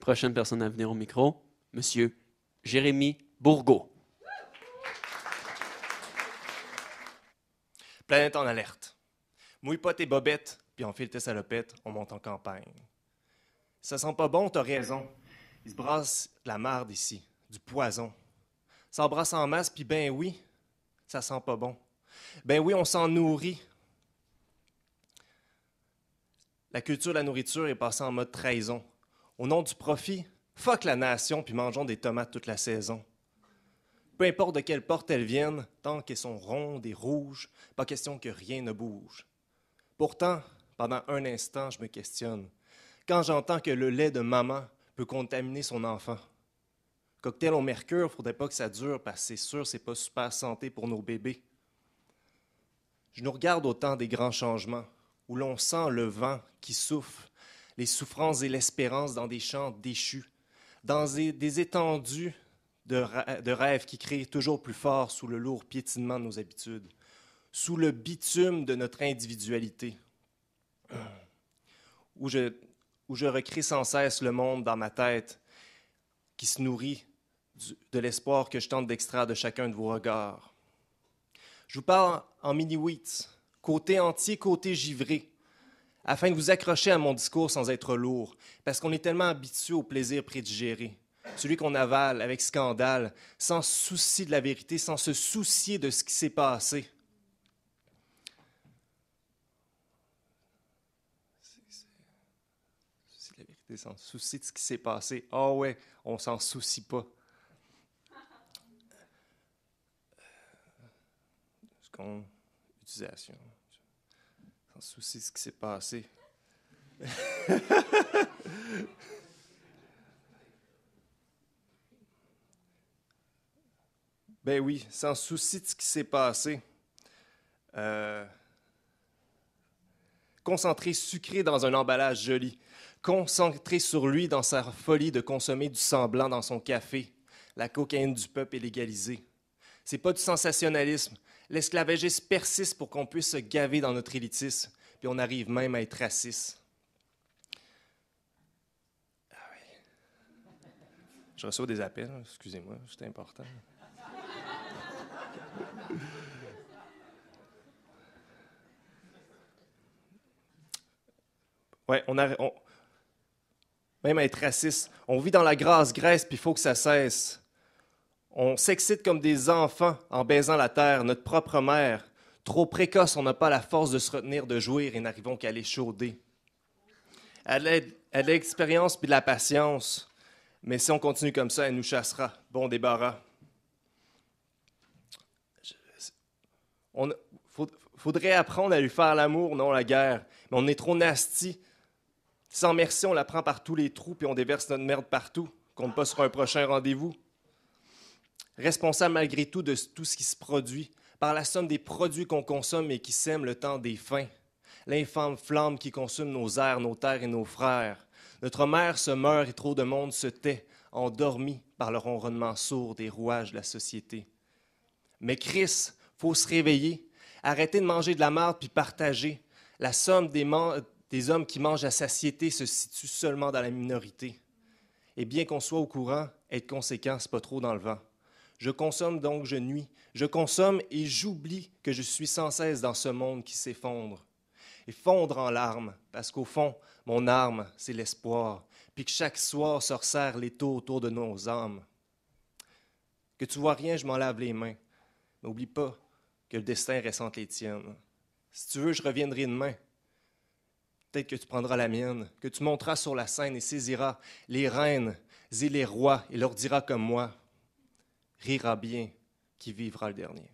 Prochaine personne à venir au micro, Monsieur Jérémy Bourgault. Planète en alerte. Mouille pas tes bobettes, puis enfile tes salopettes, on monte en campagne. Ça sent pas bon, t'as raison. Il se brasse de la marde ici, du poison. Ça brasse en masse, puis ben oui, ça sent pas bon. Ben oui, on s'en nourrit. La culture de la nourriture est passée en mode trahison. Au nom du profit, fuck la nation, puis mangeons des tomates toute la saison. Peu importe de quelle porte elles viennent, tant qu'elles sont rondes et rouges, pas question que rien ne bouge. Pourtant, pendant un instant, je me questionne. Quand j'entends que le lait de maman peut contaminer son enfant. Cocktail au mercure, faudrait pas que ça dure, parce que c'est sûr, c'est pas super santé pour nos bébés. Je nous regarde au temps des grands changements, où l'on sent le vent qui souffle, les souffrances et l'espérance dans des champs déchus, dans des étendues de rêves qui crient toujours plus fort sous le lourd piétinement de nos habitudes, sous le bitume de notre individualité, où je recrée sans cesse le monde dans ma tête qui se nourrit de l'espoir que je tente d'extraire de chacun de vos regards. Je vous parle en mini-wheats, côté entier, côté givré, afin de vous accrocher à mon discours sans être lourd, parce qu'on est tellement habitué au plaisir prédigéré, celui qu'on avale avec scandale, sans souci de la vérité, sans se soucier de ce qui s'est passé. C'est la vérité, sans souci de ce qui s'est passé. Ah ouais, on s'en soucie pas. Utilisation. Sans souci de ce qui s'est passé. Ben oui, sans souci de ce qui s'est passé. Concentré, sucré dans un emballage joli. Concentré sur lui dans sa folie de consommer du sang blanc dans son café. La cocaïne du peuple est légalisée. C'est pas du sensationnalisme. L'esclavagisme persiste pour qu'on puisse se gaver dans notre élitisme, puis on arrive même à être raciste. Ah oui. Je reçois des appels, excusez-moi, c'est important. Ouais, même à être raciste. On vit dans la grasse Grèce, puis il faut que ça cesse. On s'excite comme des enfants en baisant la terre, notre propre mère. Trop précoce, on n'a pas la force de se retenir de jouir et n'arrivons qu'à l'échauder. Elle a de l'expérience puis de la patience, mais si on continue comme ça, elle nous chassera. Bon débarras. Faudrait apprendre à lui faire l'amour, non la guerre. Mais on est trop nasty. Sans merci, on la prend par tous les trous puis on déverse notre merde partout. Compte pas sur un prochain rendez-vous. Responsable malgré tout de tout ce qui se produit, par la somme des produits qu'on consomme et qui sèment le temps des fins. L'infâme flamme qui consume nos airs, nos terres et nos frères. Notre mère se meurt et trop de monde se tait, endormi par le ronronnement sourd des rouages de la société. Mais Chris, faut se réveiller, arrêter de manger de la marde puis partager. La somme des hommes qui mangent à satiété se situe seulement dans la minorité. Et bien qu'on soit au courant, être conséquent, c'est pas trop dans le vent. Je consomme donc je nuis. Je consomme et j'oublie que je suis sans cesse dans ce monde qui s'effondre. Et fondre en larmes, parce qu'au fond, mon arme, c'est l'espoir. Puis que chaque soir se resserre l'étau autour de nos âmes. Que tu vois rien, je m'en lave les mains. N'oublie pas que le destin reste entre les tiennes. Si tu veux, je reviendrai demain. Peut-être que tu prendras la mienne, que tu monteras sur la scène et saisiras les reines et les rois et leur diras comme moi, rira bien qui vivra le dernier.